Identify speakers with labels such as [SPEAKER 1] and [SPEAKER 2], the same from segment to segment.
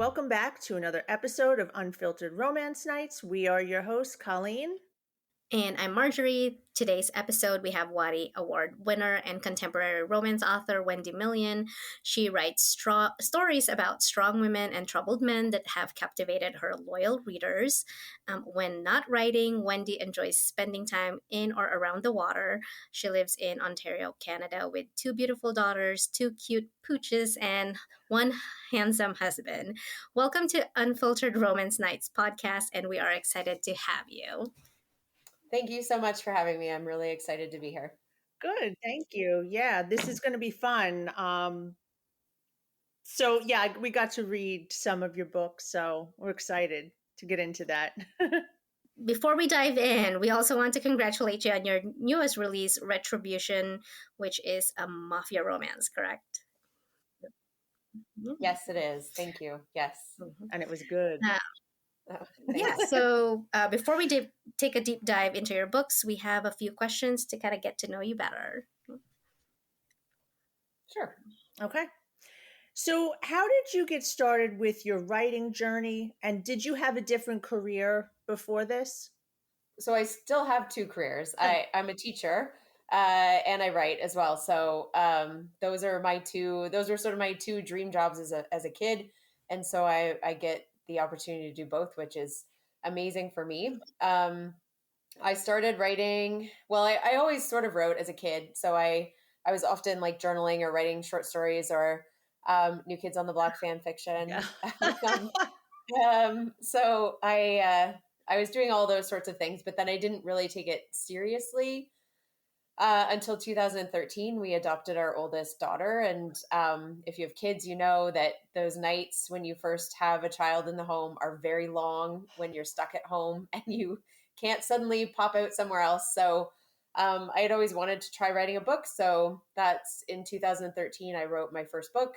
[SPEAKER 1] welcome back to another episode of Unfiltered Romance Nights. We are your hosts, Kolleen.
[SPEAKER 2] And I'm Marjorie. Today's episode, we have Wadi Award winner and contemporary romance author Wendy Million. She writes stories about strong women and troubled men that have captivated her loyal readers. When not writing, Wendy enjoys spending time in or around the water. She lives in Ontario, Canada, with 2 beautiful daughters, 2 cute pooches, and 1 handsome husband. Welcome to Unfiltered Romance Nights podcast, and we are excited to have you.
[SPEAKER 3] Thank you so much for having me. I'm really excited to be here.
[SPEAKER 1] Good, thank you. Yeah, this is going to be fun. We got to read some of your books, so we're excited to get into that.
[SPEAKER 2] Before we dive in, we also want to congratulate you on your newest release, Retribution, which is a mafia romance, correct?
[SPEAKER 3] Yes, it is. Thank you. Yes.
[SPEAKER 1] And it was good.
[SPEAKER 2] So before we take a deep dive into your books, we have a few questions to kind of get to know you better.
[SPEAKER 3] Sure.
[SPEAKER 1] Okay. So how did you get started with your writing journey? And did you have a different career before this?
[SPEAKER 3] So I still have 2 careers. I'm a teacher and I write as well. So those are sort of my 2 dream jobs as a kid. And so I get the opportunity to do both, which is amazing for me. I started writing, I always sort of wrote as a kid. So I was often like journaling or writing short stories or New Kids on the Block fan fiction. Yeah. So I was doing all those sorts of things, but then I didn't really take it seriously until 2013. We adopted our oldest daughter. And if you have kids, you know that those nights when you first have a child in the home are very long when you're stuck at home and you can't suddenly pop out somewhere else. So I had always wanted to try writing a book. So that's in 2013, I wrote my first book.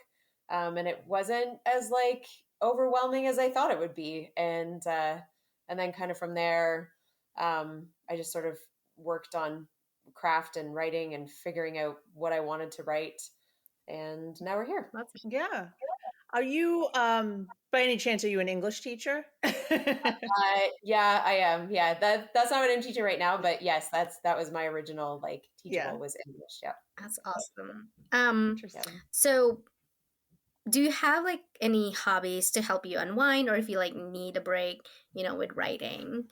[SPEAKER 3] And it wasn't as like overwhelming as I thought it would be. And then kind of from there, I just sort of worked on craft and writing and figuring out what I wanted to write. And now we're here.
[SPEAKER 1] Yeah. Are you, by any chance, are you an English teacher?
[SPEAKER 3] Yeah, I am. Yeah, that's not what I'm teaching right now, but yes, that was my original teachable was English. Yeah.
[SPEAKER 2] That's awesome. So do you have any hobbies to help you unwind, or if you need a break, with writing?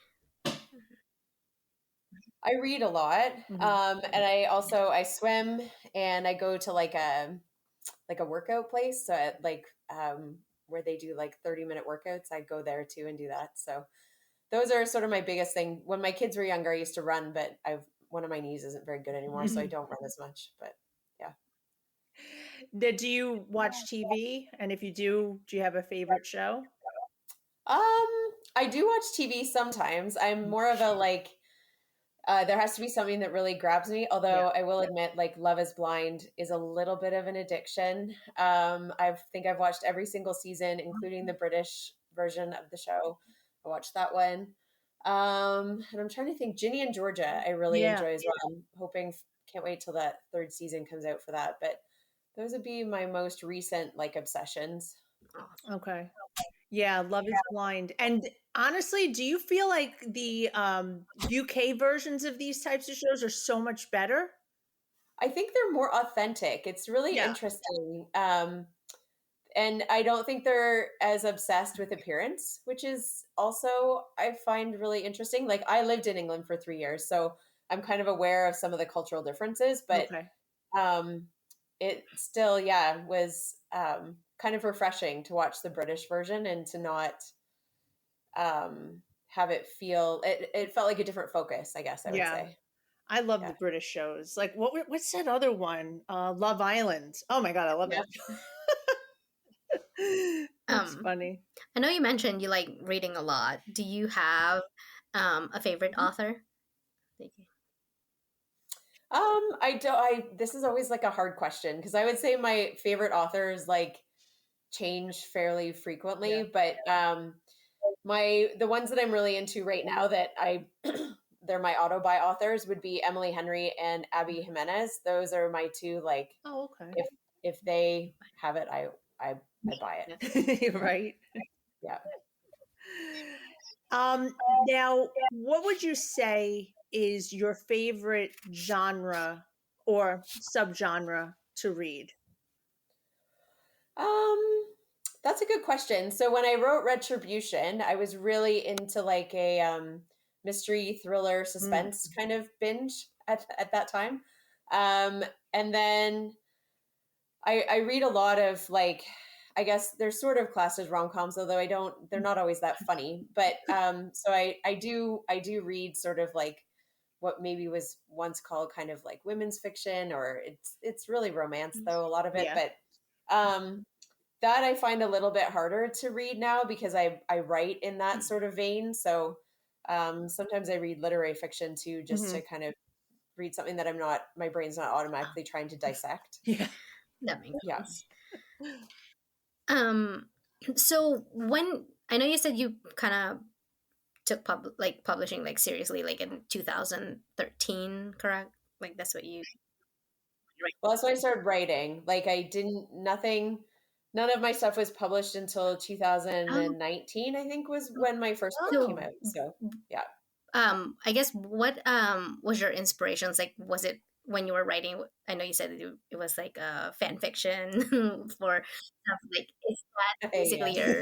[SPEAKER 3] I read a lot. And I swim and I go to a workout place. So where they do 30-minute workouts, I go there too and do that. So those are sort of my biggest thing. When my kids were younger, I used to run, but one of my knees isn't very good anymore. So I don't run as much, but yeah.
[SPEAKER 1] Do you watch TV? And if you do you have a favorite show?
[SPEAKER 3] I do watch TV sometimes. I'm more of a there has to be something that really grabs me. Although I will admit, Love is Blind is a little bit of an addiction. I think I've watched every single season, including the British version of the show. I watched that one. And I'm trying to think, Ginny and Georgia, I really enjoy as well. I'm can't wait till that 3rd season comes out for that. But those would be my most recent obsessions.
[SPEAKER 1] Okay. Yeah, Love is Blind. And honestly, do you feel like the UK versions of these types of shows are so much better?
[SPEAKER 3] I think they're more authentic. It's really interesting. And I don't think they're as obsessed with appearance, which is also, I find really interesting. I lived in England for 3 years, so I'm kind of aware of some of the cultural differences, but it still, was kind of refreshing to watch the British version and to not have it it felt like a different focus, I guess I would say.
[SPEAKER 1] I love the British shows. What's that other one? Love Island. Oh my God, I love that. That's funny.
[SPEAKER 2] I know you mentioned you like reading a lot. Do you have a favorite author? Thank you.
[SPEAKER 3] This is always a hard question because I would say my favorite authors change fairly frequently, but the ones that I'm really into right now that they're my auto-buy authors would be Emily Henry and Abby Jimenez. Those are my 2
[SPEAKER 1] oh, okay.
[SPEAKER 3] If they have it, I I buy
[SPEAKER 2] Yeah.
[SPEAKER 3] it.
[SPEAKER 1] Right.
[SPEAKER 3] Yeah.
[SPEAKER 1] Now, what would you say is your favorite genre or subgenre to read?
[SPEAKER 3] Um, that's a good question. So when I wrote Retribution, I was really into like a mystery thriller
[SPEAKER 1] Mm.
[SPEAKER 3] suspense kind of binge at that time. Um, and then I read a lot of like, I guess they're sort of classed as rom-coms, although they're not always that funny. But so I do read sort of like what maybe was once called kind of like women's fiction, or it's really romance though, a lot of it.
[SPEAKER 1] Yeah.
[SPEAKER 3] But um that I find a little bit harder to read now because I write in that sort of vein. So sometimes I read literary fiction too, just
[SPEAKER 1] Hmm.
[SPEAKER 3] to kind of read something that my brain's not automatically trying to dissect.
[SPEAKER 1] Yeah.
[SPEAKER 2] That makes
[SPEAKER 3] Yeah.
[SPEAKER 2] sense. Um, so when I know you said you kind of took publishing like seriously like in 2013, correct? Like that's what you right?
[SPEAKER 3] Well, that's when I started writing. Like I didn't nothing none of my stuff was published until
[SPEAKER 2] Um,
[SPEAKER 3] 2019, I think was when my first book
[SPEAKER 2] so
[SPEAKER 3] came out. So, yeah.
[SPEAKER 2] I guess what was your inspirations? Like, was it when you were writing? I know you said it was like fan fiction for stuff. Like, is that basically
[SPEAKER 3] Yeah.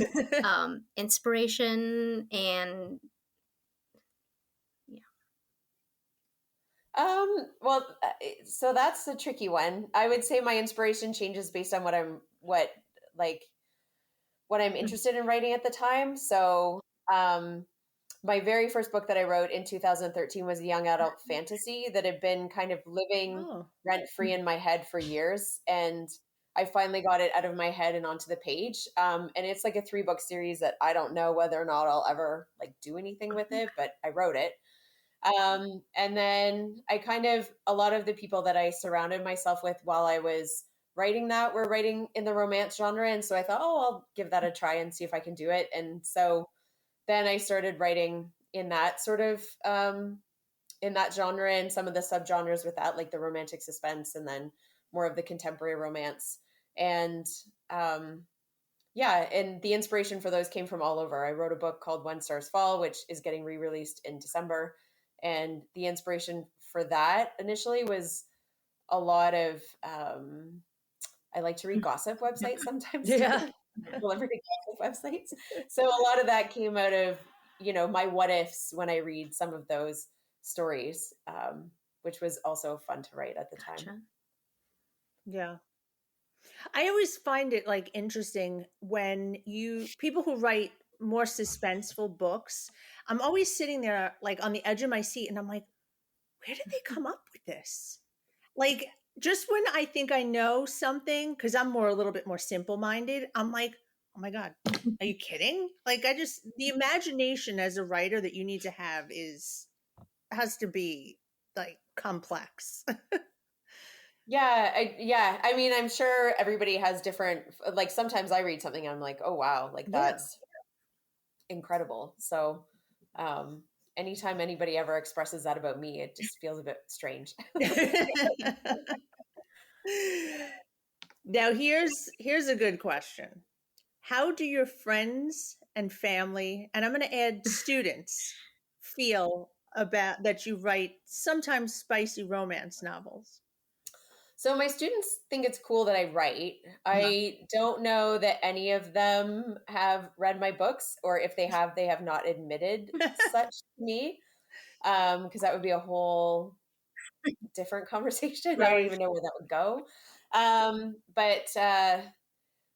[SPEAKER 2] your inspiration? And yeah,
[SPEAKER 3] Well, so that's the tricky one. I would say my inspiration changes based on like what I'm interested in writing at the time. So, um, my very first book that I wrote in 2013 was a young adult fantasy that had been kind of living
[SPEAKER 1] Oh.
[SPEAKER 3] rent free in my head for years. And I finally got it out of my head and onto the page. And it's like a 3-book series that I don't know whether or not I'll ever like do anything with it, but I wrote it. And then a lot of the people that I surrounded myself with while I was writing that were writing in the romance genre. And so I thought, oh, I'll give that a try and see if I can do it. And so then I started writing in that sort of, in that genre and some of the subgenres with that, like the romantic suspense and then more of the contemporary romance. And, yeah, and the inspiration for those came from all over. I wrote a book called When Stars Fall, which is getting re-released in December. And the inspiration for that initially was a lot of I like to read gossip websites sometimes too.
[SPEAKER 1] Yeah.
[SPEAKER 3] Celebrity gossip websites. So a lot of that came out of, my what ifs when I read some of those stories, which was also fun to write at the time.
[SPEAKER 2] gotcha.
[SPEAKER 1] Yeah. I always find it like interesting when people who write more suspenseful books, I'm always sitting there like on the edge of my seat and I'm like, where did they come up with this? Like just when I think I know something, because I'm a little bit more simple minded, I'm like, oh my God, are you kidding? Like the imagination as a writer that you need to have has to be like complex.
[SPEAKER 3] Yeah, I mean, I'm sure everybody has different, like sometimes I read something and I'm like, oh wow, like
[SPEAKER 1] Yeah.
[SPEAKER 3] that's incredible. So, um, anytime anybody ever expresses that about me, it just feels a bit strange.
[SPEAKER 1] Now here's a good question. How do your friends and family, and I'm going to add students, feel about that you write sometimes spicy romance novels?
[SPEAKER 3] So my students think it's cool that I write.
[SPEAKER 2] Yeah.
[SPEAKER 3] I don't know that any of them have read my books, or if they have not admitted such to me, because that would be a whole different conversation. I don't
[SPEAKER 1] Right.
[SPEAKER 3] even know where that would go. But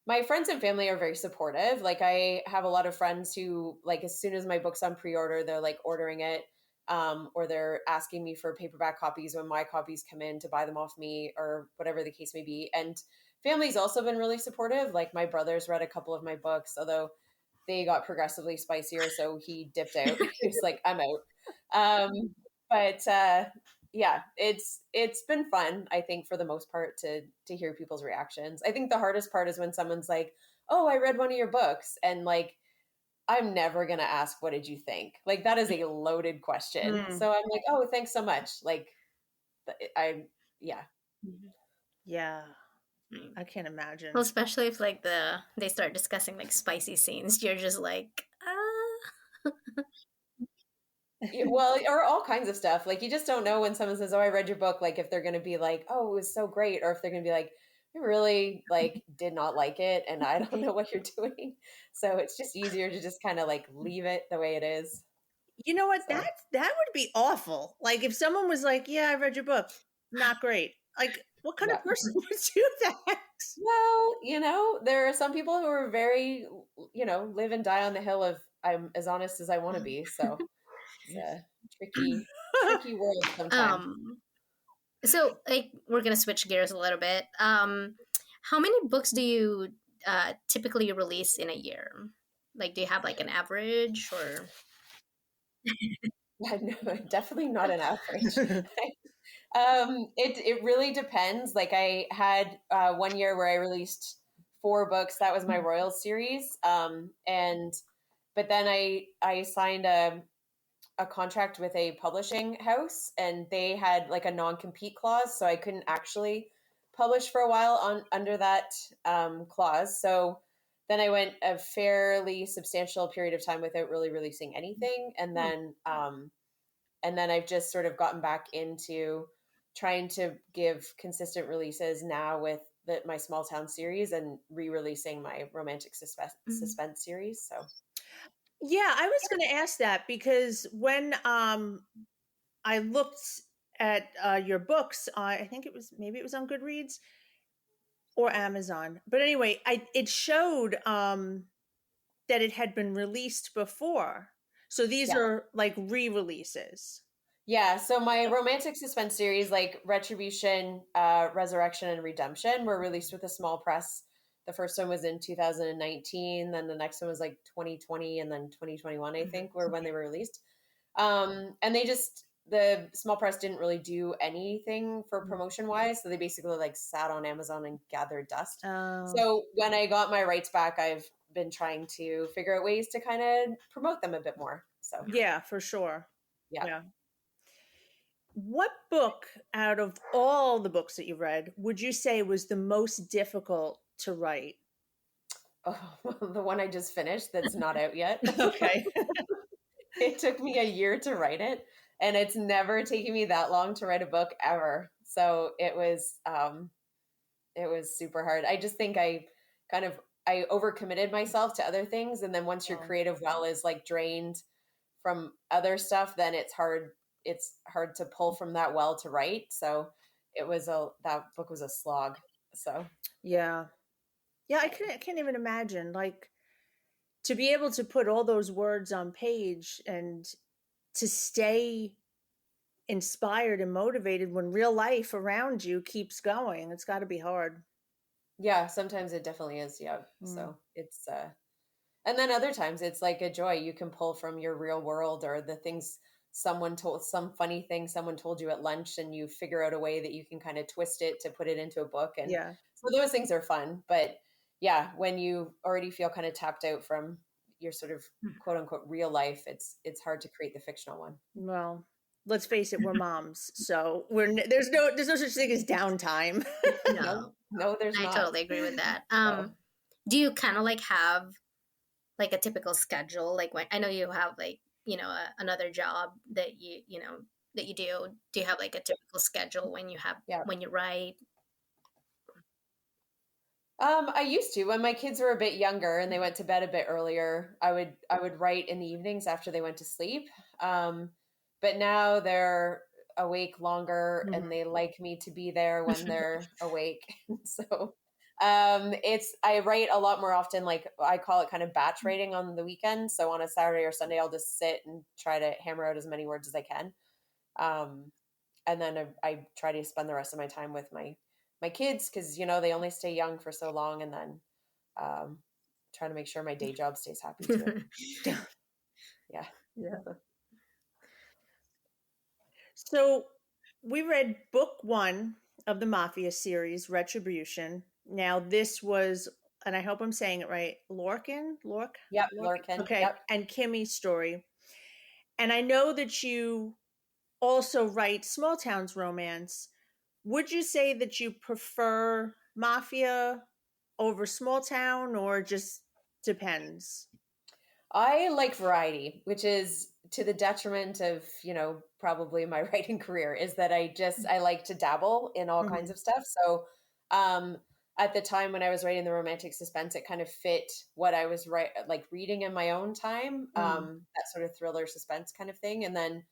[SPEAKER 3] my friends and family are very supportive. Like I have a lot of friends who, like, as soon as my book's on pre-order, they're like ordering it, or they're asking me for paperback copies when my copies come in to buy them off me, or whatever the case may be. And family's also been really supportive. Like my brother's read a couple of my books, although they got progressively spicier, so he dipped out. He was like, "I'm out." But yeah, it's been fun, I think, for the most part, to hear people's reactions. I think the hardest part is when someone's like, "Oh, I read one of your books," and like, I'm never gonna ask, "What did you think?" Like that is a loaded question.
[SPEAKER 1] Mm,
[SPEAKER 3] So I'm like, "Oh, thanks so much." Like I, yeah.
[SPEAKER 1] yeah. I can't imagine.
[SPEAKER 2] Well, especially if like they start discussing like spicy scenes, you're just like,
[SPEAKER 3] Yeah, well, or all kinds of stuff. Like you just don't know when someone says, "Oh, I read your book," like if they're going to be like, "Oh, it was so great," or if they're going to be like, "I really like did not like it and I don't know what you're doing." So it's just easier to just kind of like leave it the way it is.
[SPEAKER 1] You know what?
[SPEAKER 3] So,
[SPEAKER 1] That would be awful. Like if someone was like, "Yeah, I read your book. Not great." Like what kind
[SPEAKER 3] yeah.
[SPEAKER 1] of person would do that?
[SPEAKER 3] Well, there are some people who are very, live and die on the hill of I'm as honest as I want to be. So it's a tricky world sometimes.
[SPEAKER 2] um. So like we're gonna switch gears a little bit. How many books do you typically release in a year? Like, do you have like an average or?
[SPEAKER 3] Yeah, no, definitely not an average. It really depends. Like I had 1 year where I released 4 books. That was my Royal series. And but then I signed a contract with a publishing house, and they had like a non-compete clause, so I couldn't actually publish for a while on under that clause. So then I went a fairly substantial period of time without really releasing anything, and then I've just sort of gotten back into trying to give consistent releases now with my small town series and re-releasing my romantic suspense series. So
[SPEAKER 1] Yeah, I was going to ask that because when I looked at your books, I think maybe it was on Goodreads or Amazon. But anyway, it showed that it had been released before. So these
[SPEAKER 3] yeah.
[SPEAKER 1] are like re-releases.
[SPEAKER 3] Yeah, so my romantic suspense series, like Retribution, Resurrection, and Redemption, were released with a small press. The first one was in 2019, then the next one was like 2020, and then 2021, I think, were when they were released. And the small press didn't really do anything for promotion wise, so they basically like sat on Amazon and gathered dust.
[SPEAKER 1] Oh,
[SPEAKER 3] So when I got my rights back, I've been trying to figure out ways to kind of promote them a bit more. So
[SPEAKER 1] yeah, for sure.
[SPEAKER 3] yeah.
[SPEAKER 1] Yeah. What book out of all the books that you read would you say was the most difficult to write?
[SPEAKER 3] Oh, the one I just finished that's not out yet.
[SPEAKER 1] Okay.
[SPEAKER 3] It took me a year to write it, and it's never taken me that long to write a book ever. So it was super hard. I just think kind of I overcommitted myself to other things, and then once your
[SPEAKER 1] Oh,
[SPEAKER 3] creative well is like drained from other stuff, then it's hard to pull from that well to write. So that book was a slog. So
[SPEAKER 1] yeah. Yeah, I can't even imagine like to be able to put all those words on page and to stay inspired and motivated when real life around you keeps going. It's got to be hard.
[SPEAKER 3] yeah, sometimes it definitely is. Yeah.
[SPEAKER 1] Mm.
[SPEAKER 3] So it's and then other times it's like a joy you can pull from your real world, or the things some funny thing someone told you at lunch, and you figure out a way that you can kind of twist it to put it into a book. And
[SPEAKER 1] Yeah.
[SPEAKER 3] so those things are fun. But yeah, when you already feel kind of tapped out from your sort of quote unquote real life, it's hard to create the fictional one.
[SPEAKER 1] Well, let's face it, we're moms, so there's no such thing as downtime.
[SPEAKER 3] No,
[SPEAKER 2] No,
[SPEAKER 3] no, there's
[SPEAKER 2] I
[SPEAKER 3] not.
[SPEAKER 2] totally agree with that.
[SPEAKER 3] So
[SPEAKER 2] Do you kind of like have like a typical schedule? Like when I know you have like another job that that you do. Do you have like a typical schedule
[SPEAKER 3] yeah.
[SPEAKER 2] when you write?
[SPEAKER 3] I used to when my kids were a bit younger and they went to bed a bit earlier. I would write in the evenings after they went to sleep. Um, but now they're awake longer and
[SPEAKER 1] Mhm.
[SPEAKER 3] they like me to be there when they're awake. So it's I write a lot more often. Like I call it kind of batch writing on the weekend. So on a Saturday or Sunday, I'll just sit and try to hammer out as many words as I can. Um, and then I try to spend the rest of my time with my kids, because they only stay young for so long, and then um, trying to make sure my day job stays happy too. Yeah.
[SPEAKER 1] Yeah. So we read book one of the Mafia series, Retribution. Now this was, and I hope I'm saying it right,
[SPEAKER 3] Yep,
[SPEAKER 1] Lorcan,
[SPEAKER 3] Lorcan.
[SPEAKER 1] okay,
[SPEAKER 3] Yep.
[SPEAKER 1] and Kimmy's story. And I know that you also write small towns romance. Would you say that you prefer mafia over small town, or just depends?
[SPEAKER 3] I like variety, which is to the detriment of, probably my writing career, is that I like to dabble in all kinds
[SPEAKER 1] Mhm.
[SPEAKER 3] of stuff. So, um, at the time when I was writing the romantic suspense, it kind of fit what I was like reading in my own time,
[SPEAKER 1] Mm.
[SPEAKER 3] that sort of thriller suspense kind of thing. And then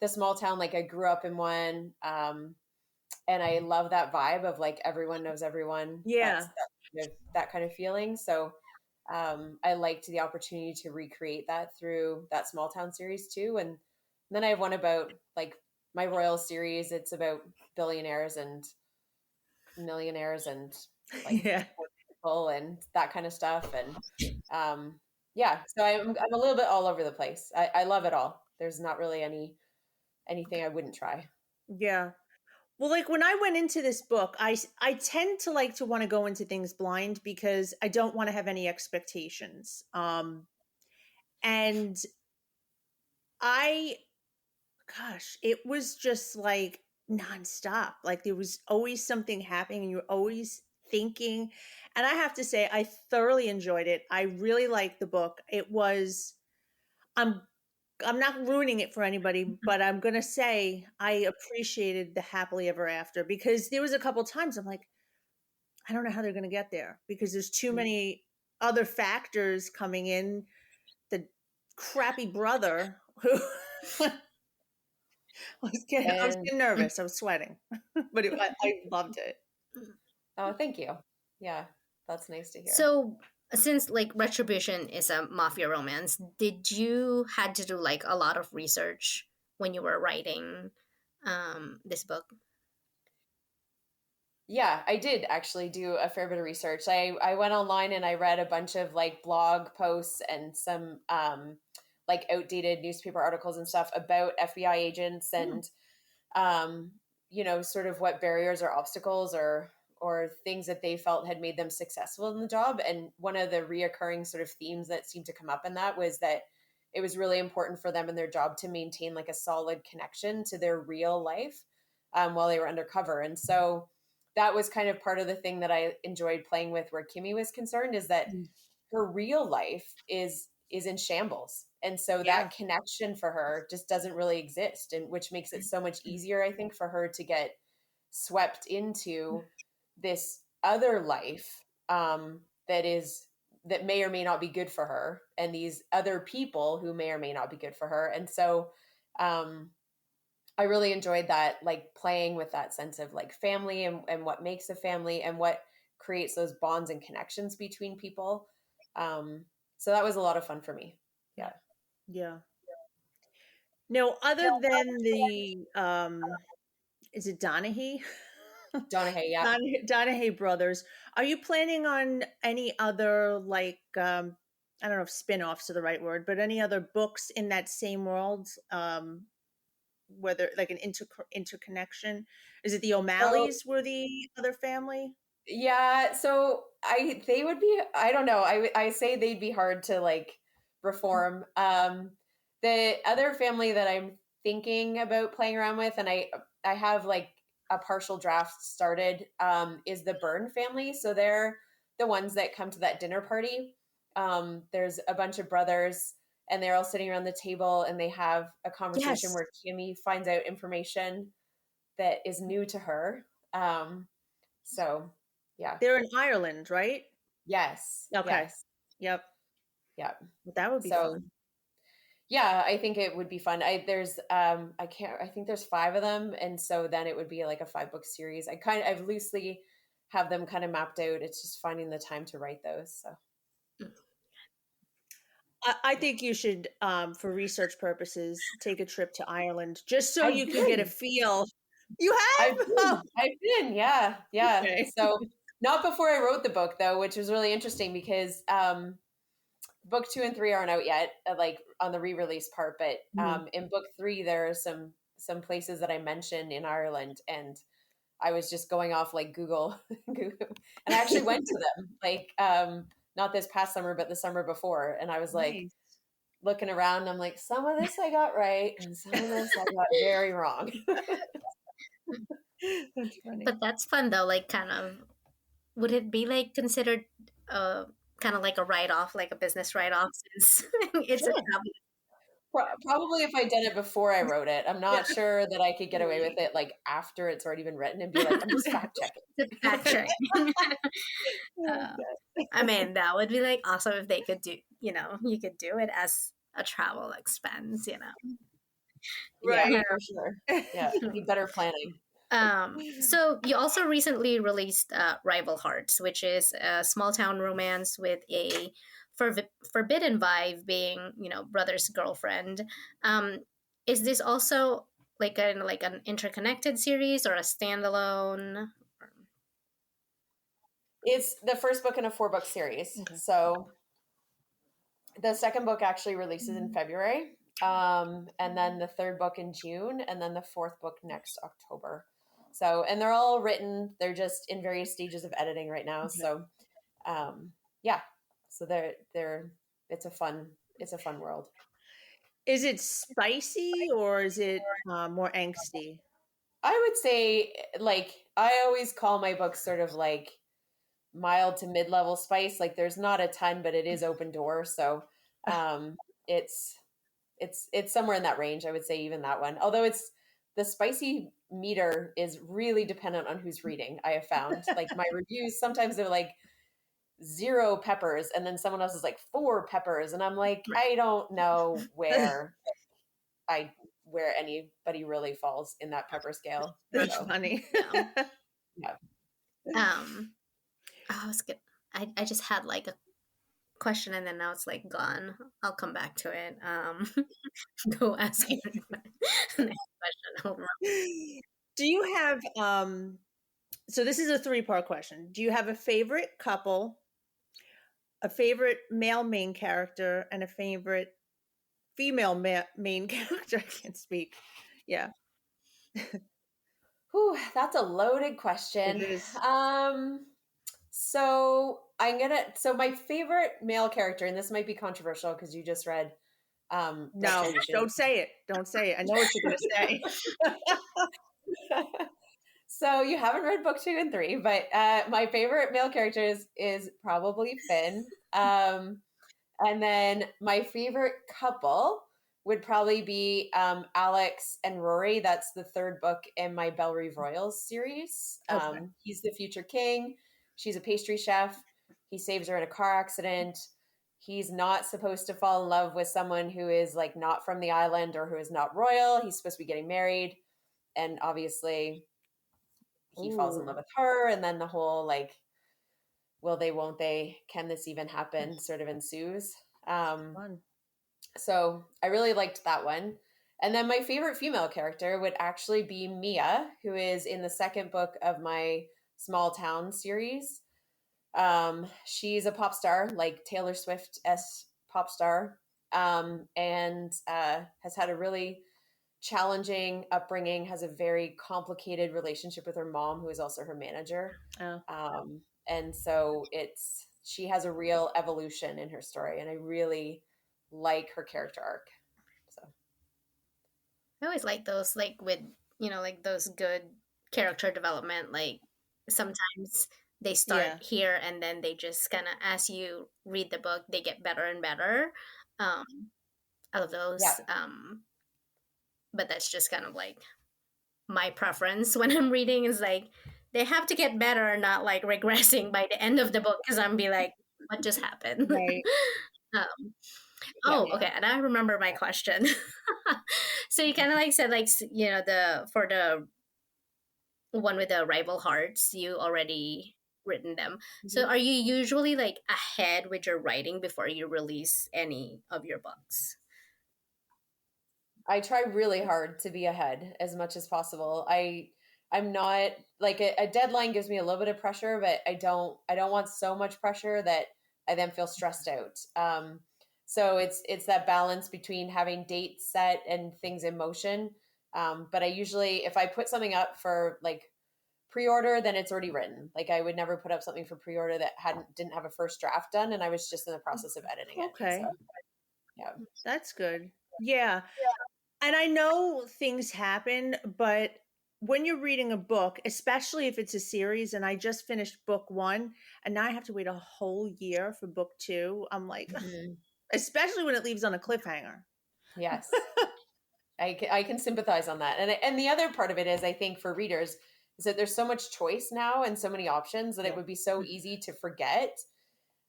[SPEAKER 3] the small town, like I grew up in one, and I love that vibe of like everyone knows everyone.
[SPEAKER 1] Yeah.
[SPEAKER 3] That kind of feeling. So I liked the opportunity to recreate that through that small town series too. And then I have one about like my royal series. It's about billionaires and millionaires and like
[SPEAKER 1] Yeah.
[SPEAKER 3] poor people and that kind of stuff. And yeah, so I'm a little bit all over the place. I love it all. There's not really anything I wouldn't try.
[SPEAKER 1] Yeah. Well, like when I went into this book, I tend to like to want to go into things blind because I don't want to have any expectations. And I, gosh, it was just like nonstop. Like there was always something happening, and you're always thinking. And I have to say, I thoroughly enjoyed it. I really liked the book. It was. I'm I'm not ruining it for anybody, but I'm gonna say I appreciated the happily ever after, because there was a couple times I'm like, I don't know how they're gonna get there because there's too many other factors coming in. The crappy brother who I was
[SPEAKER 3] And
[SPEAKER 1] getting nervous. I was sweating, but I loved it.
[SPEAKER 3] oh, thank you. Yeah, that's nice to hear.
[SPEAKER 2] So, since like Retribution is a mafia romance, did you had to do like a lot of research when you were writing this book?
[SPEAKER 3] Yeah, I did actually do a fair bit of research. I went online and I read a bunch of like blog posts and some like outdated newspaper articles and stuff about FBI agents
[SPEAKER 2] Hmm.
[SPEAKER 3] and sort of what barriers or obstacles or things that they felt had made them successful in the job. And one of the reoccurring sort of themes that seemed to come up in that was that it was really important for them in their job to maintain like a solid connection to their real life, while they were undercover. And so that was kind of part of the thing that I enjoyed playing with where Kimmy was concerned, is that
[SPEAKER 1] Mm.
[SPEAKER 3] her real life is in shambles, and so
[SPEAKER 1] Yeah.
[SPEAKER 3] that connection for her just doesn't really exist, and which makes it so much easier, I think, for her to get swept into this other life, that may or may not be good for her, and these other people who may or may not be good for her. And so um I really enjoyed that, like playing with that sense of like family and what makes a family and what creates those bonds and connections between people. So that was a lot of fun for me. Yeah.
[SPEAKER 1] Yeah. No, other than the is it Donaghy?
[SPEAKER 3] Donahue, yeah.
[SPEAKER 1] Donaghy brothers. Are you planning on any other like I don't know if spin-offs are the right word, but any other books in that same world? Whether like an interconnection? Is it the
[SPEAKER 3] So
[SPEAKER 1] O'Malleys were the other family?
[SPEAKER 3] yeah, so they would be, I don't know. I say they'd be hard to like reform. The other family that I'm thinking about playing around with, and I have like a partial draft started, is the Byrne family. So they're the ones that come to that dinner party. There's a bunch of brothers and they're all sitting around the table and they have a conversation
[SPEAKER 1] Yes.
[SPEAKER 3] where Kimmy finds out information that is new to her. So yeah.
[SPEAKER 1] They're in Ireland, right?
[SPEAKER 3] Yes.
[SPEAKER 1] Okay.
[SPEAKER 3] Yes.
[SPEAKER 1] Yep.
[SPEAKER 3] Yeah.
[SPEAKER 1] Well, that would be
[SPEAKER 3] So
[SPEAKER 1] fun.
[SPEAKER 3] yeah, I think it would be fun. I think there's five of them, and so then it would be like a 5 book series. I've loosely have them kind of mapped out. It's just finding the time to write those. So
[SPEAKER 1] I think you should, for research purposes, take a trip to Ireland just so
[SPEAKER 3] I've
[SPEAKER 1] you can get a
[SPEAKER 3] been.
[SPEAKER 1] feel. You
[SPEAKER 3] I've
[SPEAKER 1] have? Oh,
[SPEAKER 3] been. I've been. Yeah. Yeah.
[SPEAKER 1] okay.
[SPEAKER 3] So not before I wrote the book though, which was really interesting because book 2 and 3 aren't out yet, like on the re-release part, but
[SPEAKER 1] Mhm.
[SPEAKER 3] in book 3 there are some places that I mentioned in Ireland, and I was just going off like Google, Google, and I actually went to them like not this past summer, but the summer before, and I was like
[SPEAKER 1] Nice.
[SPEAKER 3] looking around. And I'm like, some of this I got right, and some of this I got very wrong.
[SPEAKER 1] That's funny.
[SPEAKER 2] But that's fun though, like kind of would it be like considered uh kind of like a write-off, like a business write-off, since it's a
[SPEAKER 1] Sure.
[SPEAKER 2] travel?
[SPEAKER 3] Probably if I'd done it before I wrote it. I'm
[SPEAKER 1] Yeah.
[SPEAKER 3] not sure that I could get away with it like after it's already been written and be like, I'm just fact checking.
[SPEAKER 2] It's a fact check.
[SPEAKER 1] Oh,
[SPEAKER 2] uh,
[SPEAKER 1] God.
[SPEAKER 2] I mean, that would be like awesome if they could do, you could do it as a travel expense,
[SPEAKER 3] Yeah,
[SPEAKER 1] Right.
[SPEAKER 3] for sure. Yeah, need better planning.
[SPEAKER 2] So you also recently released Rival Hearts, which is a small town romance with a forbidden vibe, being brother's girlfriend. Um, is this also like an interconnected series or a standalone?
[SPEAKER 3] It's the first book in a 4-book series.
[SPEAKER 1] Okay.
[SPEAKER 3] So the second book actually releases in February. And then the third book in June, and then the fourth book next October. So, and they're all written, they're just in various stages of editing right now.
[SPEAKER 1] Okay.
[SPEAKER 3] So, yeah. So it's a fun world.
[SPEAKER 1] Is it spicy or is it more angsty?
[SPEAKER 3] I would say, like, I always call my books sort of like mild to mid-level spice. Like, there's not a ton, but it is open door. So, it's it's somewhere in that range. I would say even that one. Although it's the spicy meter is really dependent on who's reading. I have found like my reviews sometimes they're like 0 peppers, and then someone else is like 4 peppers, and I'm like, I don't know I where anybody really falls in that pepper scale.
[SPEAKER 1] That's
[SPEAKER 3] So
[SPEAKER 1] funny.
[SPEAKER 3] yeah.
[SPEAKER 2] Um, I was good. I just had like a question and then now it's like gone. I'll come back to it. Go ask you next question. Hold on.
[SPEAKER 1] Do you have so this is a 3-part question. Do you have a favorite couple, a favorite male main character, and a favorite female main character? I can't speak. Yeah,
[SPEAKER 3] Whew, that's a loaded question.
[SPEAKER 1] it is.
[SPEAKER 3] So my favorite male character, and this might be controversial because you just read
[SPEAKER 1] No,
[SPEAKER 3] Retribution.
[SPEAKER 1] don't say it. Don't say it. I know what you're going to say.
[SPEAKER 3] So you haven't read book 2 and 3, but my favorite male character is probably Finn. And then my favorite couple would probably be Alex and Rory. That's the third book in my Bellerive Royals series.
[SPEAKER 1] Okay.
[SPEAKER 3] He's the future king. She's a pastry chef. He saves her in a car accident. He's not supposed to fall in love with someone who is like not from the island or who is not royal. He's supposed to be getting married. And obviously he falls in love
[SPEAKER 1] Ooh,
[SPEAKER 3] with her. And then the whole like, will they, won't they, can this even happen sort of ensues.
[SPEAKER 1] fun.
[SPEAKER 3] So I really liked that one. And then my favorite female character would actually be Mia, who is in the second book of my Small Town series. She's a pop star, like Taylor Swift-esque pop star, and has had a really challenging upbringing, has a very complicated relationship with her mom, who is also her manager.
[SPEAKER 1] Oh,
[SPEAKER 3] And so she has a real evolution in her story, and I really like her character arc. So
[SPEAKER 2] I always like those, like with like those good character development. Like sometimes they start
[SPEAKER 1] yeah.
[SPEAKER 2] here and then they just kind of, as you read the book, they get better and better. Um, I love
[SPEAKER 3] yeah,
[SPEAKER 2] those. But that's just kind of like my preference when I'm reading, is like they have to get better, not like regressing by the end of the book, because I'm be like, what just happened?
[SPEAKER 1] Right.
[SPEAKER 2] um,
[SPEAKER 3] yeah.
[SPEAKER 2] oh, okay, and I remember my question. So you kind of like said like the for the one with the rival hearts, you already written them. So
[SPEAKER 1] Mhm.
[SPEAKER 2] are you usually like ahead with your writing before you release any of your books?
[SPEAKER 3] I try really hard to be ahead as much as possible. I'm not like a deadline gives me a little bit of pressure, but I don't want so much pressure that I then feel stressed out. So it's that balance between having dates set and things in motion. But I usually, if I put something up for like pre-order, then it's already written. Like I would never put up something for pre-order that didn't have a first draft done, and I was just in the process of editing it. So
[SPEAKER 1] Okay.
[SPEAKER 3] yeah.
[SPEAKER 1] That's good. Yeah. And I know things happen, but when you're reading a book, especially if it's a series, and I just finished book one, and now I have to wait a whole year for book two, I'm like,
[SPEAKER 3] Mhm.
[SPEAKER 1] especially when it leaves on a cliffhanger.
[SPEAKER 3] Yes. I can sympathize on that. And the other part of it is, I think, for readers, is that there's so much choice now and so many options that it
[SPEAKER 1] Yeah.
[SPEAKER 3] would be so easy to forget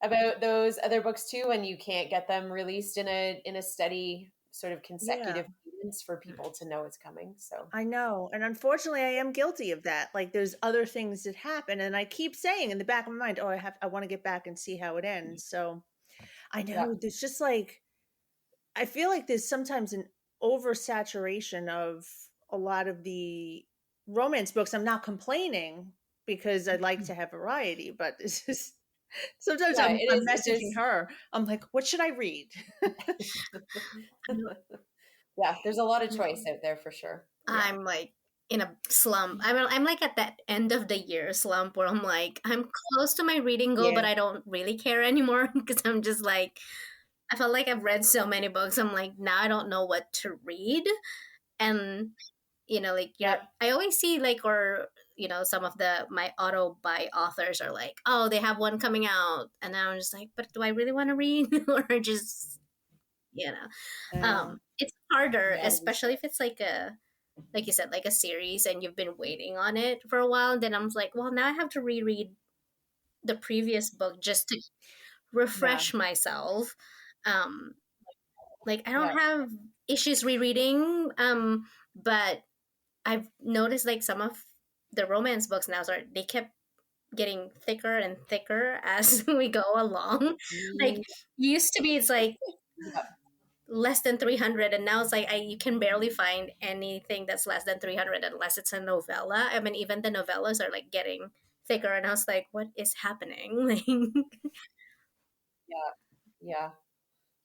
[SPEAKER 3] about those other books too, and you can't get them released in a steady sort of
[SPEAKER 1] Yeah,
[SPEAKER 3] consecutive cadence for people to know it's coming. So
[SPEAKER 1] I know. And unfortunately, I am guilty of that. Like there's other things that happen, and I keep saying in the back of my mind, "Oh, I want to get back and see how it ends." So I
[SPEAKER 3] yeah.
[SPEAKER 1] know there's just like I feel like there's sometimes an oversaturation of a lot of the romance books. I'm not complaining because I'd like to have variety, but it's just sometimes
[SPEAKER 3] Yeah, it
[SPEAKER 1] I'm
[SPEAKER 3] is.
[SPEAKER 1] messaging her. I'm like, what should I read?
[SPEAKER 3] Yeah, there's a lot of choice out there for sure.
[SPEAKER 1] Yeah.
[SPEAKER 2] I'm like in a slump. I'm like at that end of the year slump where I'm like I'm close to my reading goal,
[SPEAKER 1] Yeah.
[SPEAKER 2] but I don't really care anymore because I'm just like I felt like I've read so many books. I'm like now I don't know what to read, and like
[SPEAKER 3] Yep.
[SPEAKER 2] I always see like or some of the my auto buy authors are like oh they have one coming out, and now I'm just like but do I really want to read or just
[SPEAKER 1] I know.
[SPEAKER 2] it's harder
[SPEAKER 3] Yeah.
[SPEAKER 2] especially if it's like you said, like a series and you've been waiting on it for a while, then I'm like, well, now I have to reread the previous book just to
[SPEAKER 1] Yeah.
[SPEAKER 2] refresh myself. Um, like I don't
[SPEAKER 3] Yeah.
[SPEAKER 2] have issues rereading, but I've noticed like some of the romance books now are they kept getting thicker and thicker as we go along. Like
[SPEAKER 3] Mm,
[SPEAKER 2] used to be, it's like
[SPEAKER 3] yeah.
[SPEAKER 2] less than 300 and now it's like you can barely find anything that's less than 300 unless it's a novella. I mean even the novellas are like getting thicker and I was like what is happening? Like
[SPEAKER 3] Yeah. Yeah.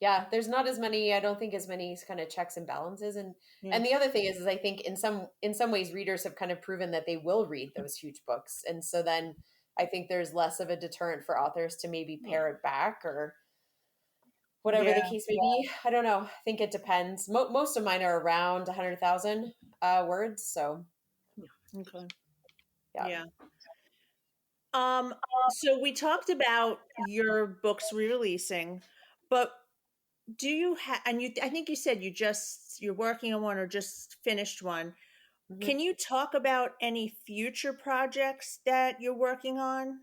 [SPEAKER 3] Yeah, there's not as many, I don't think as many kind of checks and balances.
[SPEAKER 1] Yeah.
[SPEAKER 3] And the other thing is I think in some ways readers have kind of proven that they will read those huge books. And so then I think there's less of a deterrent for authors to maybe
[SPEAKER 1] Yeah.
[SPEAKER 3] pare it back or whatever the
[SPEAKER 1] Yeah.
[SPEAKER 3] case may be. I don't know. I think it depends. Most of mine are around 100,000 words. So
[SPEAKER 1] Okay.
[SPEAKER 3] yeah.
[SPEAKER 1] Yeah. Um, so we talked about your books re-releasing, but do you have, and I think you said you're working on one or just finished one.
[SPEAKER 3] Mhm.
[SPEAKER 1] Can you talk about any future projects that you're working on?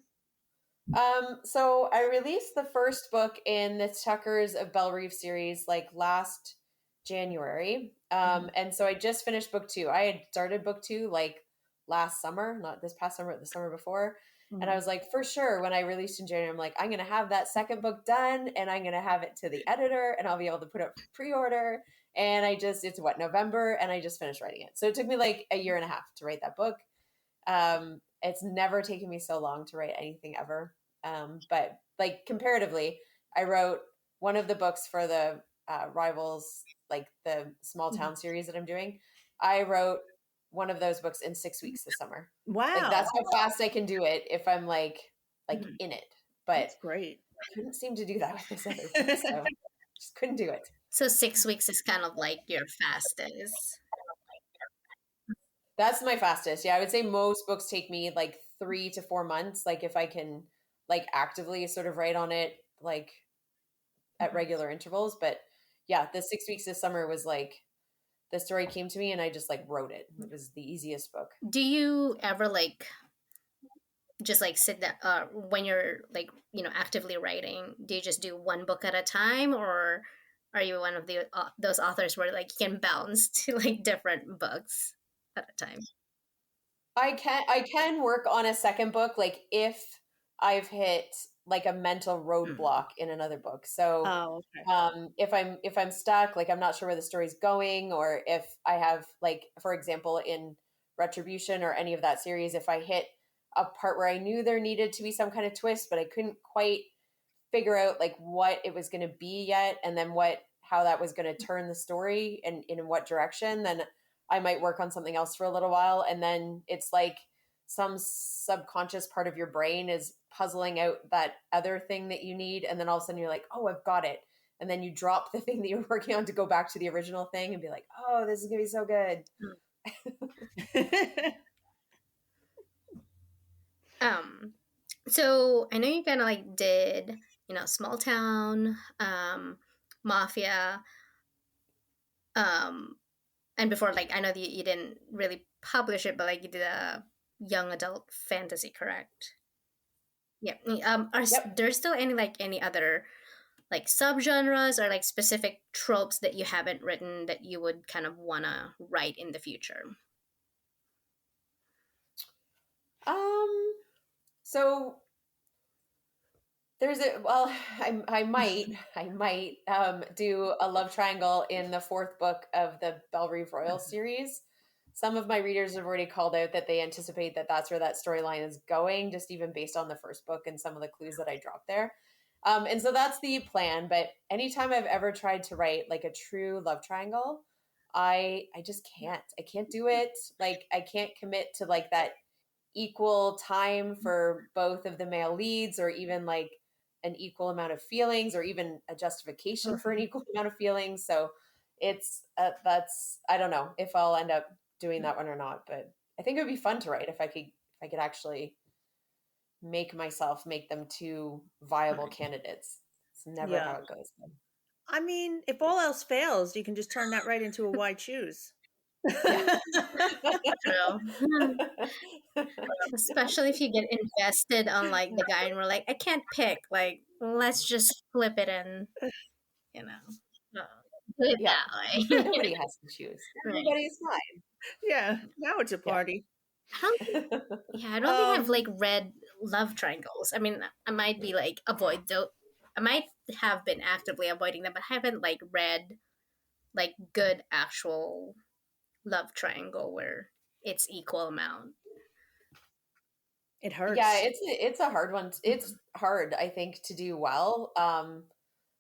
[SPEAKER 3] So I released the first book in the Tuckers of Belle Reeve series like last January.
[SPEAKER 1] Mhm.
[SPEAKER 3] And so I just finished book two. I had started book two like last summer, not this past summer, the summer before. And I
[SPEAKER 1] Mhm.
[SPEAKER 3] was like, for sure, when I released in January, I'm like, I'm gonna have that second book done and I'm gonna have it to the editor and I'll be able to put up pre-order. And it's what, November, and I just finished writing it. So it took me like a year and a half to write that book. It's never taken me so long to write anything ever. But like comparatively, I wrote one of the books for the Rivals, like the small
[SPEAKER 1] Mhm.
[SPEAKER 3] town series that I'm doing. I wrote one of those books in 6 weeks this summer. Like
[SPEAKER 1] Wow,
[SPEAKER 3] that's how fast I can do it if I'm like
[SPEAKER 2] mhm.
[SPEAKER 3] in it. But
[SPEAKER 1] that's great.
[SPEAKER 3] I couldn't seem to do that with this other book, so just couldn't do it.
[SPEAKER 2] So 6 weeks is kind of like your fastest.
[SPEAKER 3] That's my fastest. Yeah, I would say most books take me like 3 to 4 months. Like if I can like actively sort of write on it like at
[SPEAKER 1] Mhm.
[SPEAKER 3] regular intervals. But yeah, the 6 weeks this summer was like the story came to me and I just like wrote it. It was the easiest book.
[SPEAKER 2] Do you ever like just like sit down when you're like actively writing, do you just do one book at a time or are you one of the those authors where like you can bounce to like different books at a time?
[SPEAKER 3] I can work on a second book like if I've hit like a mental
[SPEAKER 2] Mm.
[SPEAKER 3] roadblock in another book. So
[SPEAKER 1] Oh, okay.
[SPEAKER 3] if I'm stuck, like I'm not sure where the story's going, or if I have like, for example, in Retribution or any of that series, if I hit a part where I knew there needed to be some kind of twist, but I couldn't quite figure out like what it was going to be yet, and then how that was going to turn the story and in what direction, then I might work on something else for a little while, and then it's like some subconscious part of your brain is puzzling out that other thing that you need, and then all of a sudden you're like, oh, I've got it, and then you drop the thing that you're working on to go back to the original thing and be like, oh, this is gonna be so good.
[SPEAKER 2] So I know you kind of like did, small town, mafia, um, and before, like, I know that you didn't really publish it, but like you did a young adult fantasy, correct? Yeah.
[SPEAKER 3] Yep.
[SPEAKER 2] There still any other like subgenres or like specific tropes that you haven't written that you would kind of wanna write in the future?
[SPEAKER 3] Um, so there's a well, I might do a love triangle in the fourth book of the Belrive Royal series. Some of my readers have already called out that they anticipate that that's where that storyline is going, just even based on the first book and some of the clues that I dropped there. And so that's the plan. But anytime I've ever tried to write like a true love triangle, I just can't. I can't do it. Like I can't commit to like that equal time for both of the male leads, or even like an equal amount of feelings, or even a justification for an equal amount of feelings. So it's that's, I don't know if I'll end up doing that one or not, but I think it would be fun to write if I could actually make them two viable candidates. It's never how
[SPEAKER 1] Yeah.
[SPEAKER 3] it goes.
[SPEAKER 1] I mean, if all else fails, you can just turn that right into a why choose.
[SPEAKER 3] Yeah.
[SPEAKER 2] True. Especially if you get invested on like the guy and we're like, I can't pick. Like, let's just flip it and you know, do it
[SPEAKER 3] Yeah.
[SPEAKER 2] that way.
[SPEAKER 3] Nobody has to choose.
[SPEAKER 2] Right.
[SPEAKER 3] Everybody's
[SPEAKER 1] Yeah, now it's a
[SPEAKER 3] fine.
[SPEAKER 1] party.
[SPEAKER 2] I don't think,
[SPEAKER 3] Yeah.
[SPEAKER 2] yeah, I don't think I've
[SPEAKER 1] Um,
[SPEAKER 2] like read love triangles. I mean, I might be like I might have been actively avoiding them, but I haven't like read like good actual love triangle where it's equal amount.
[SPEAKER 1] it
[SPEAKER 3] Yeah,
[SPEAKER 1] hurts.
[SPEAKER 3] it's a hard one. It's hard, I think, to do well.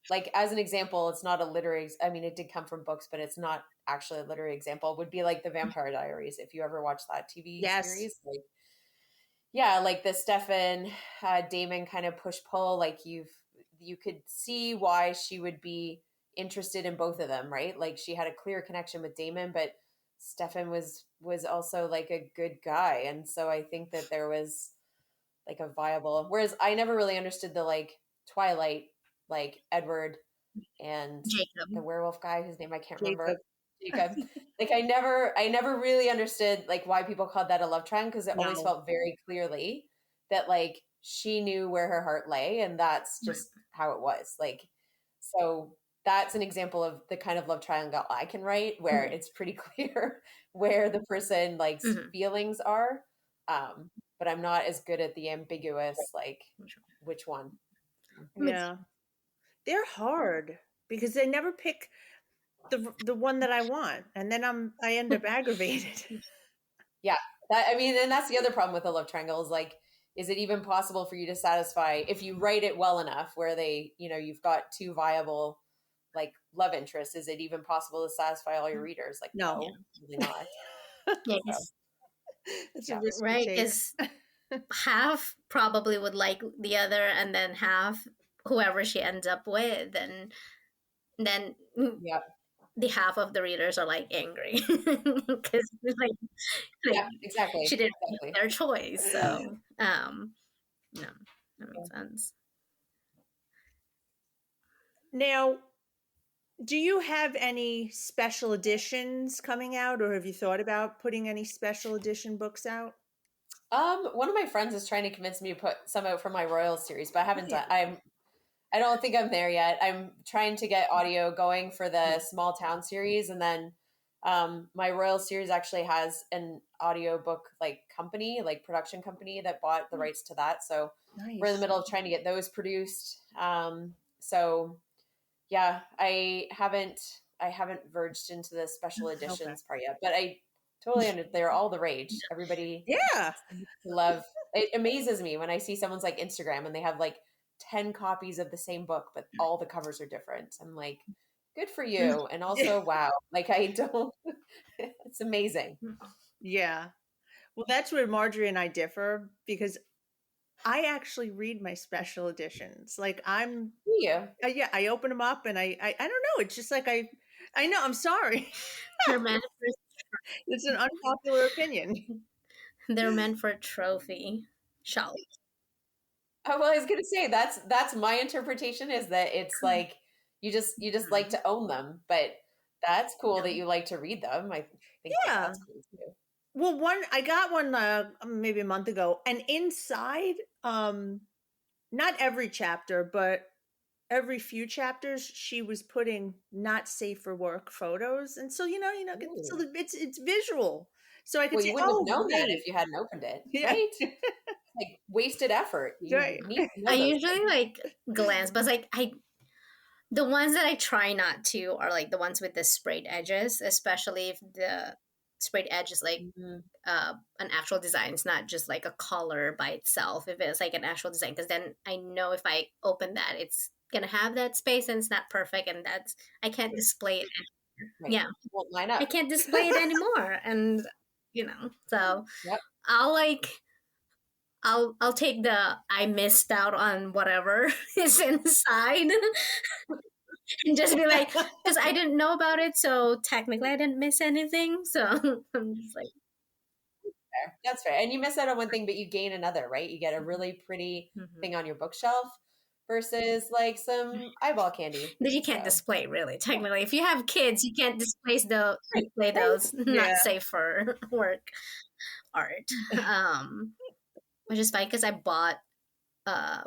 [SPEAKER 3] Like as an example, it's not a literary. I mean, it did come from books, but it's not actually a literary example. Would be like the Vampire Diaries, if you ever watched that TV
[SPEAKER 1] Yes.
[SPEAKER 3] series. Like, yeah, like the Stefan Damon kind of push pull. Like you could see why she would be interested in both of them, right? Like she had a clear connection with Damon, but Stefan was also like a good guy, and so I think that there was like a viable. Whereas I never really understood the like Twilight, like Edward and the
[SPEAKER 2] Jacob.
[SPEAKER 3] werewolf guy whose name I can't
[SPEAKER 1] Jacob.
[SPEAKER 3] remember. Jacob. Like I never really understood like why people called that a love triangle, because it always
[SPEAKER 1] No.
[SPEAKER 3] felt very clearly that like she knew where her heart lay, and that's just how it was. Like so that's an example of the kind of love triangle I can write, where it's pretty clear where the person like's
[SPEAKER 2] Mm-hmm.
[SPEAKER 3] feelings are. But I'm not as good at the ambiguous like which one.
[SPEAKER 1] Yeah. They're hard because they never pick the one that I want, and then I end up aggravated.
[SPEAKER 3] Yeah, that, I mean, and that's the other problem with a love triangle is like, is it even possible for you to satisfy if you write it well enough where they, you've got two viable like love interests? Is it even possible to satisfy all your readers? Like,
[SPEAKER 1] No.
[SPEAKER 2] Yeah.
[SPEAKER 3] no, really not.
[SPEAKER 2] Yeah,
[SPEAKER 3] So,
[SPEAKER 1] It's a
[SPEAKER 3] yeah,
[SPEAKER 1] risk we
[SPEAKER 2] right,
[SPEAKER 1] take.
[SPEAKER 2] because half probably would like the other, and then half whoever she ends up with, and then
[SPEAKER 3] yeah,
[SPEAKER 2] the half of the readers are like angry because like
[SPEAKER 3] yeah, exactly,
[SPEAKER 2] she didn't make
[SPEAKER 3] exactly.
[SPEAKER 2] their choice. So, no, that
[SPEAKER 3] Yeah.
[SPEAKER 2] makes sense.
[SPEAKER 1] Now, do you have any special editions coming out, or have you thought about putting any special edition books out?
[SPEAKER 3] One of my friends is trying to convince me to put some out for my Royal series, but I haven't
[SPEAKER 1] Yeah.
[SPEAKER 3] done. I don't think I'm there yet. I'm trying to get audio going for the Small Town series, and then my Royal series actually has an audiobook like company, like production company that bought the rights to that. So we're in the
[SPEAKER 1] Nice.
[SPEAKER 3] middle of trying to get those produced. So yeah, I haven't verged into the special
[SPEAKER 1] Okay.
[SPEAKER 3] editions part yet, but I totally they're all the rage. Everybody
[SPEAKER 1] Yeah.
[SPEAKER 3] love it. Amazes me when I see someone's like Instagram and they have like 10 copies of the same book, but all the covers are different. I'm like, good for you. And also, wow, like I don't, it's amazing.
[SPEAKER 1] Yeah. Well, that's where Marjorie and I differ because I actually read my special editions. Like
[SPEAKER 3] Yeah.
[SPEAKER 1] yeah, I open them up and I don't know. It's just like I know. I'm sorry.
[SPEAKER 2] Her manifest.
[SPEAKER 1] It's an unpopular opinion.
[SPEAKER 2] They're meant for trophy shelf.
[SPEAKER 3] Oh, well, I was gonna say that's my interpretation is that it's like you just like to own them, but that's cool that
[SPEAKER 2] Yeah.
[SPEAKER 3] you like to read them. I think that
[SPEAKER 1] Yeah.
[SPEAKER 3] that's cool too.
[SPEAKER 1] Well, I got one maybe a month ago, and inside, not every chapter, but every few chapters, she was putting not safe for work photos, and so so
[SPEAKER 3] Ooh.
[SPEAKER 1] it's visual, so I could
[SPEAKER 3] Well,
[SPEAKER 1] say,
[SPEAKER 3] you wouldn't have
[SPEAKER 1] oh,
[SPEAKER 3] known that
[SPEAKER 1] great,
[SPEAKER 3] if you hadn't opened it,
[SPEAKER 1] yeah,
[SPEAKER 3] right? Like wasted effort. You
[SPEAKER 1] right,
[SPEAKER 3] need to
[SPEAKER 2] I
[SPEAKER 3] know those
[SPEAKER 2] usually
[SPEAKER 3] things.
[SPEAKER 2] like glance, but like the ones that I try not to are like the ones with the sprayed edges, especially if the sprayed edge is like
[SPEAKER 3] Mhm.
[SPEAKER 2] an actual design. It's not just like a color by itself. If it's like an actual design, because then I know if I open that, it's gonna have that space and it's not perfect, and that's I can't display it.
[SPEAKER 3] Right.
[SPEAKER 2] Yeah,
[SPEAKER 3] Won't line
[SPEAKER 2] I
[SPEAKER 3] up.
[SPEAKER 2] can't display it anymore, and so
[SPEAKER 3] Yep.
[SPEAKER 2] I'll like I'll take the I missed out on whatever is inside and just be like, because I didn't know about it, so technically I didn't miss anything. So I'm just like,
[SPEAKER 3] Fair. That's fair. And you miss out on one thing, but you gain another, right? You get a really pretty
[SPEAKER 2] mm-hmm.
[SPEAKER 3] thing on your bookshelf versus like some eyeball candy.
[SPEAKER 2] That you can't
[SPEAKER 3] So
[SPEAKER 2] display really.
[SPEAKER 3] yeah.
[SPEAKER 2] Technically, if you have kids, you can't display
[SPEAKER 3] Right.
[SPEAKER 2] those. Not
[SPEAKER 1] yeah,
[SPEAKER 2] safe for work art. Which is fine because I bought uh,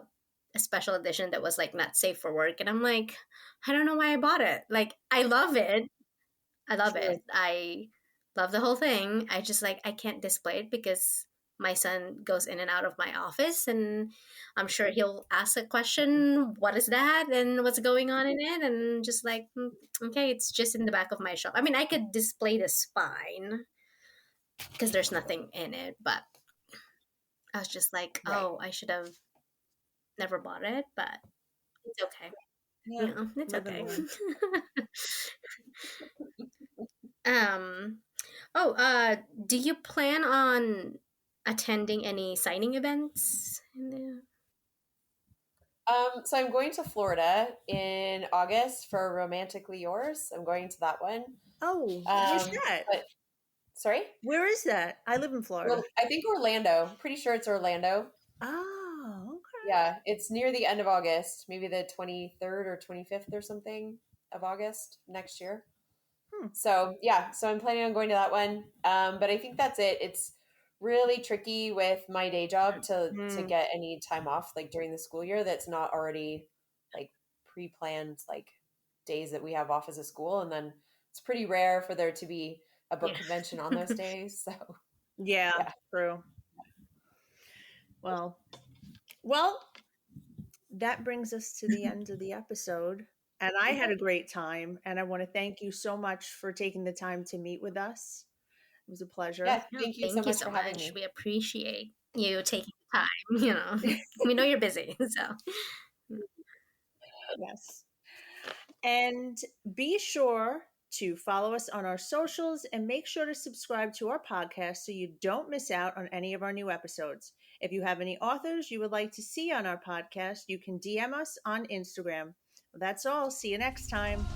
[SPEAKER 2] a special edition that was like not safe for work, and I'm like, I don't know why I bought it. Like I love it. I love
[SPEAKER 1] true,
[SPEAKER 2] it. I love the whole thing. I just like I can't display it because my son goes in and out of my office, and I'm sure he'll ask a question, what is that and what's going on in it, and just like okay, it's just in the back of my shop. I mean, I could display the spine because there's nothing in it, but I was just like,
[SPEAKER 3] Right.
[SPEAKER 2] oh, I should have never bought it, but it's okay.
[SPEAKER 1] yeah,
[SPEAKER 2] Yeah, it's
[SPEAKER 1] live and
[SPEAKER 2] okay.
[SPEAKER 1] learn.
[SPEAKER 2] um Oh, do you plan on attending any signing events in the
[SPEAKER 3] So I'm going to Florida in August for Romantically Yours. I'm going to that one.
[SPEAKER 1] Oh, where's
[SPEAKER 3] Um,
[SPEAKER 1] that?
[SPEAKER 3] but sorry,
[SPEAKER 1] Where is that? I live in Florida.
[SPEAKER 3] I think Orlando. Pretty sure it's Orlando.
[SPEAKER 1] Oh, okay.
[SPEAKER 3] Yeah, it's near the end of August, maybe the 23rd or 25th or something of August next year.
[SPEAKER 1] Hmm.
[SPEAKER 3] So yeah, so I'm planning on going to that one. But I think that's it. It's really tricky with my day job to
[SPEAKER 1] Hmm.
[SPEAKER 3] get any time off like during the school year that's not already like pre-planned like days that we have off as a school, and then it's pretty rare for there to be a book
[SPEAKER 2] yeah.
[SPEAKER 3] convention on those days. So
[SPEAKER 1] Yeah,
[SPEAKER 3] yeah.
[SPEAKER 1] true. Well, well, that brings us to the end of the episode. And I had
[SPEAKER 3] Okay.
[SPEAKER 1] a great time. And I want to thank you so much for taking the time to meet with us. It was a pleasure.
[SPEAKER 3] Yeah,
[SPEAKER 2] No,
[SPEAKER 3] thank you so
[SPEAKER 2] thank you
[SPEAKER 3] much
[SPEAKER 2] so
[SPEAKER 3] for having
[SPEAKER 2] much.
[SPEAKER 3] me.
[SPEAKER 2] We appreciate you taking the time, We know you're busy, so
[SPEAKER 1] Yes. And be sure to follow us on our socials and make sure to subscribe to our podcast so you don't miss out on any of our new episodes. If you have any authors you would like to see on our podcast, you can DM us on Instagram. Well, that's all. See you next time.